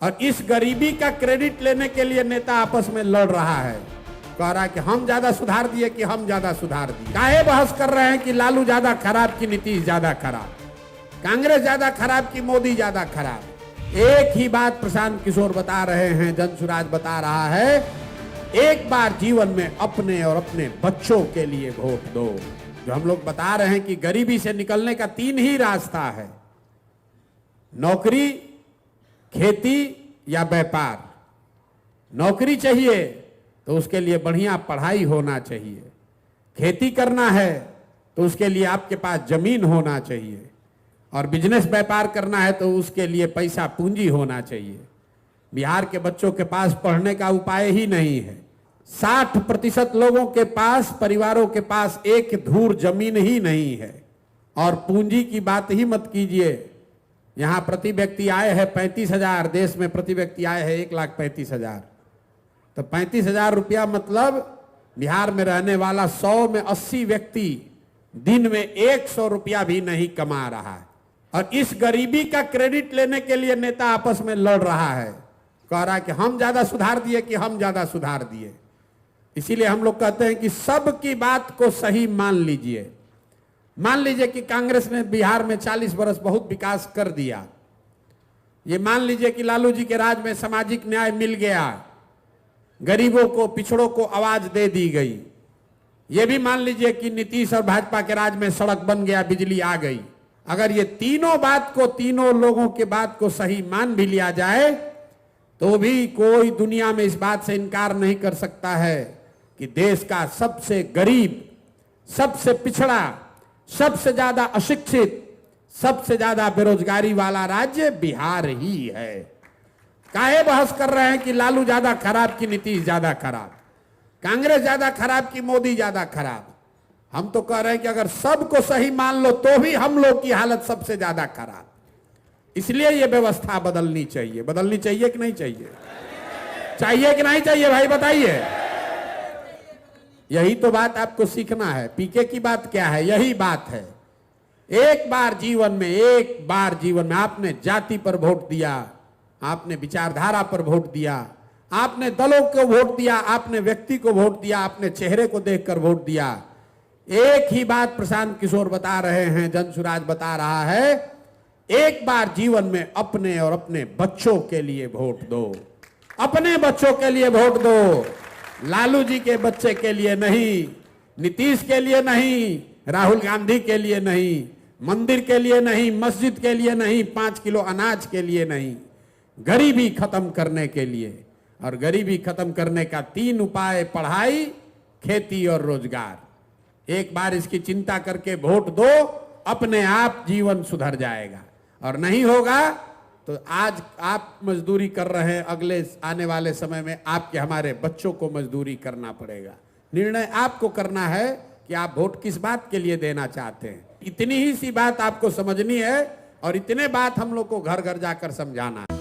और इस गरीबी का क्रेडिट लेने के लिए नेता आपस में लड़ रहा है, कह रहा है कि हम ज्यादा सुधार दिए कि हम ज्यादा सुधार दिए। काहे बहस कर रहे हैं कि लालू ज्यादा खराब कि नीतीश ज्यादा खराब, कांग्रेस ज्यादा खराब कि मोदी ज्यादा खराब। एक ही बात प्रशांत किशोर बता रहे हैं, जनसुराज बता रहा है, एक बार जीवन में अपने और अपने बच्चों के लिए वोट दो। जो हम लोग बता रहे हैं कि गरीबी से निकलने का 3 ही रास्ता है, नौकरी, खेती या व्यापार। नौकरी चाहिए तो उसके लिए बढ़िया पढ़ाई होना चाहिए, खेती करना है तो उसके लिए आपके पास जमीन होना चाहिए, और बिजनेस व्यापार करना है तो उसके लिए पैसा पूंजी होना चाहिए। बिहार के बच्चों के पास पढ़ने का उपाय ही नहीं है। 60% लोगों के पास, परिवारों के पास एक धूर जमीन ही नहीं है। और पूंजी की बात ही मत कीजिए। यहां प्रति व्यक्ति आय है 35,000, देश में प्रति व्यक्ति आय है 1,35,000। तो 35,000 रुपया मतलब बिहार में रहने वाला 100 में 80 व्यक्ति दिन में 100 रुपया भी नहीं कमा रहा है। और इस गरीबी का क्रेडिट लेने के लिए नेता आपस में लड़ रहा है, कह रहा है कि हम ज्यादा सुधार दिए कि हम ज्यादा सुधार दिए। इसीलिए हम लोग कहते हैं कि सबकी बात को सही मान लीजिए। मान लीजिए कि कांग्रेस ने बिहार में 40 बरस बहुत विकास कर दिया। ये मान लीजिए कि लालू जी के राज में सामाजिक न्याय मिल गया, गरीबों को, पिछड़ों को आवाज दे दी गई। ये भी मान लीजिए कि नीतीश और भाजपा के राज में सड़क बन गया, बिजली आ गई। अगर ये तीनों बात को, तीनों लोगों के बात को सही मान भी लिया जाए तो भी कोई दुनिया में इस बात से इनकार नहीं कर सकता है कि देश का सबसे गरीब, सबसे पिछड़ा, सबसे ज्यादा अशिक्षित, सबसे ज्यादा बेरोजगारी वाला राज्य बिहार ही है। काहे बहस कर रहे हैं कि लालू ज्यादा खराब कि नीतीश ज्यादा खराब, कांग्रेस ज्यादा खराब कि मोदी ज्यादा खराब। हम तो कह रहे हैं कि अगर सबको सही मान लो तो भी हम लोग की हालत सबसे ज्यादा खराब। इसलिए यह व्यवस्था बदलनी चाहिए। बदलनी चाहिए कि नहीं चाहिए? चाहिए कि नहीं चाहिए भाई बताइए। यही तो बात आपको सीखना है। पीके की बात क्या है? यही बात है। एक बार जीवन में आपने जाति पर वोट दिया, आपने विचारधारा पर वोट दिया, आपने दलों को वोट दिया, आपने व्यक्ति को वोट दिया, आपने चेहरे को देखकर वोट दिया। एक ही बात प्रशांत किशोर बता रहे हैं, जनसुराज बता रहा है, एक बार जीवन में अपने और अपने बच्चों के लिए वोट दो। अपने बच्चों के लिए वोट दो, लालू जी के बच्चे के लिए नहीं, नीतीश के लिए नहीं, राहुल गांधी के लिए नहीं, मंदिर के लिए नहीं, मस्जिद के लिए नहीं, 5 किलो अनाज के लिए नहीं, गरीबी खत्म करने के लिए। और गरीबी खत्म करने का 3 उपाय, पढ़ाई, खेती और रोजगार। एक बार इसकी चिंता करके वोट दो, अपने आप जीवन सुधर जाएगा। और नहीं होगा तो आज आप मजदूरी कर रहे हैं, अगले आने वाले समय में आपके, हमारे बच्चों को मजदूरी करना पड़ेगा। निर्णय आपको करना है कि आप वोट किस बात के लिए देना चाहते हैं। इतनी ही सी बात आपको समझनी है और इतने बात हम लोग को घर घर जाकर समझाना है।